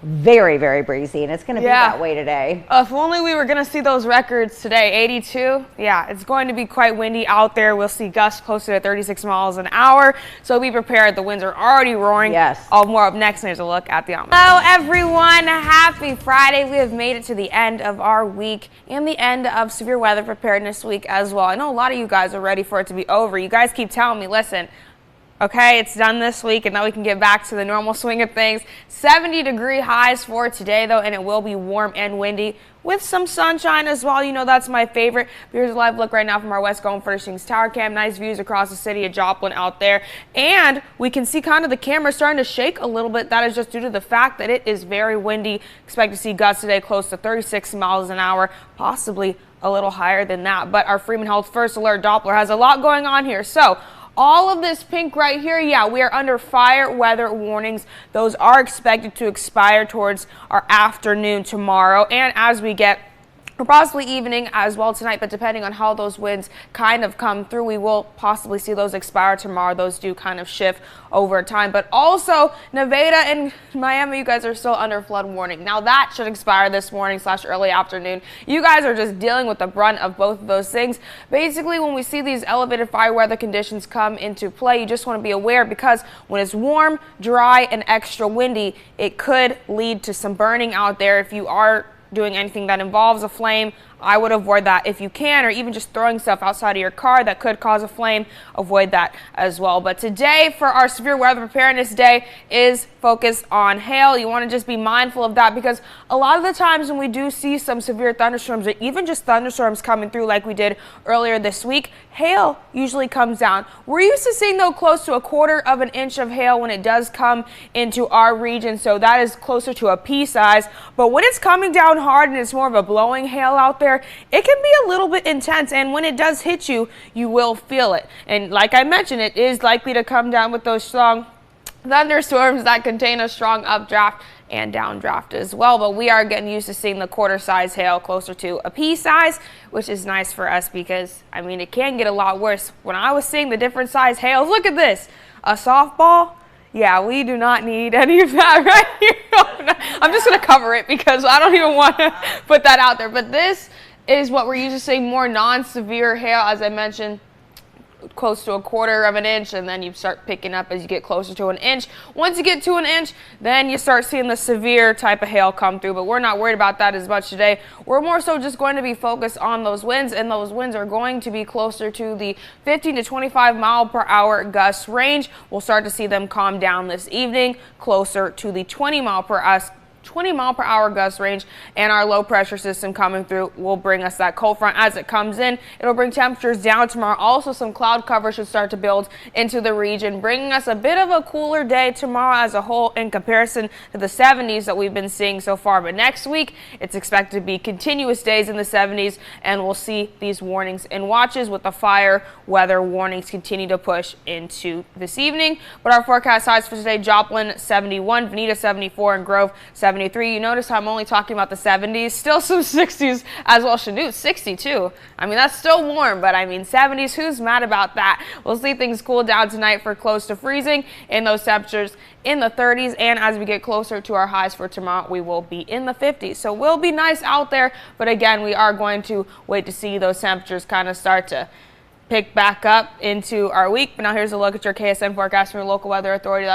very, very breezy, and it's going to be that way today. If only we were going to see those records today. 82. Yeah, it's going to be quite windy out there. We'll see gusts closer to 36 miles an hour. So be prepared. The winds are already roaring. Yes. All more up next. And there's a look at the omelet. Hello, everyone. Happy Friday. We have made it to the end of our week and the end of severe weather preparedness week as well. I know a lot of you guys are ready for it to be over. You guys keep telling me, listen, okay, it's done this week, and now we can get back to the normal swing of things. 70-degree highs for today, though, and it will be warm and windy with some sunshine as well. You know, that's my favorite. Here's a live look right now from our West Home Furnishings Tower Cam. Nice views across the city of Joplin out there. And we can see kind of the camera starting to shake a little bit. That is just due to the fact that it is very windy. Expect to see gusts today close to 36 miles an hour, possibly a little higher than that. But our Freeman Health First Alert Doppler has a lot going on here. So all of this pink right here, yeah, we are under fire weather warnings. Those are expected to expire towards our afternoon tomorrow, and as we get, or possibly evening as well tonight, but depending on how those winds kind of come through, we will possibly see those expire tomorrow. Those do kind of shift over time. But also, Nevada and Miami, you guys are still under flood warning. Now that should expire this morning / early afternoon. You guys are just dealing with the brunt of both of those things. Basically, when we see these elevated fire weather conditions come into play, you just want to be aware, because when it's warm, dry, and extra windy, it could lead to some burning out there. If you are doing anything that involves a flame, I would avoid that if you can, or even just throwing stuff outside of your car that could cause a flame. Avoid that as well. But today, for our severe weather preparedness day, is focused on hail. You want to just be mindful of that, because a lot of the times when we do see some severe thunderstorms, or even just thunderstorms coming through like we did earlier this week, hail usually comes down. We're used to seeing, though, close to 1/4 of an inch of hail when it does come into our region, so that is closer to a pea size. But when it's coming down hard and it's more of a blowing hail out there, it can be a little bit intense, and when it does hit you, you will feel it. And like I mentioned, it is likely to come down with those strong thunderstorms that contain a strong updraft and downdraft as well. But we are getting used to seeing the 1/4 size hail closer to a pea size, which is nice for us, because I mean, it can get a lot worse. When I was seeing the different size hails, look at this, a softball. Yeah, we do not need any of that right here. I'm just going to cover it because I don't even want to put that out there. But this is what we're used to seeing, more non-severe hail, as I mentioned, close to 1/4 of an inch, and then you start picking up as you get closer to an inch. Once you get to an inch, then you start seeing the severe type of hail come through, but we're not worried about that as much today. We're more so just going to be focused on those winds, and those winds are going to be closer to the 15 to 25 mile per hour gust range. We'll start to see them calm down this evening, closer to the 20 mile per hour gust range, and our low pressure system coming through will bring us that cold front. As it comes in, it'll bring temperatures down tomorrow. Also, some cloud cover should start to build into the region, bringing us a bit of a cooler day tomorrow as a whole in comparison to the 70s that we've been seeing so far. But next week, it's expected to be continuous days in the 70s, and we'll see these warnings and watches with the fire weather warnings continue to push into this evening. But our forecast highs for today: Joplin 71, Veneta 74, and Grove 73. You notice how I'm only talking about the 70s, still some 60s as well. Chanute 62. I mean, that's still warm, but I mean 70s, who's mad about that? We'll see things cool down tonight for close to freezing, and those temperatures in the 30s, and as we get closer to our highs for tomorrow, we will be in the 50s. So we'll be nice out there, but again, we are going to wait to see those temperatures kind of start to pick back up into our week. But now here's a look at your KSN forecast from your local weather authority.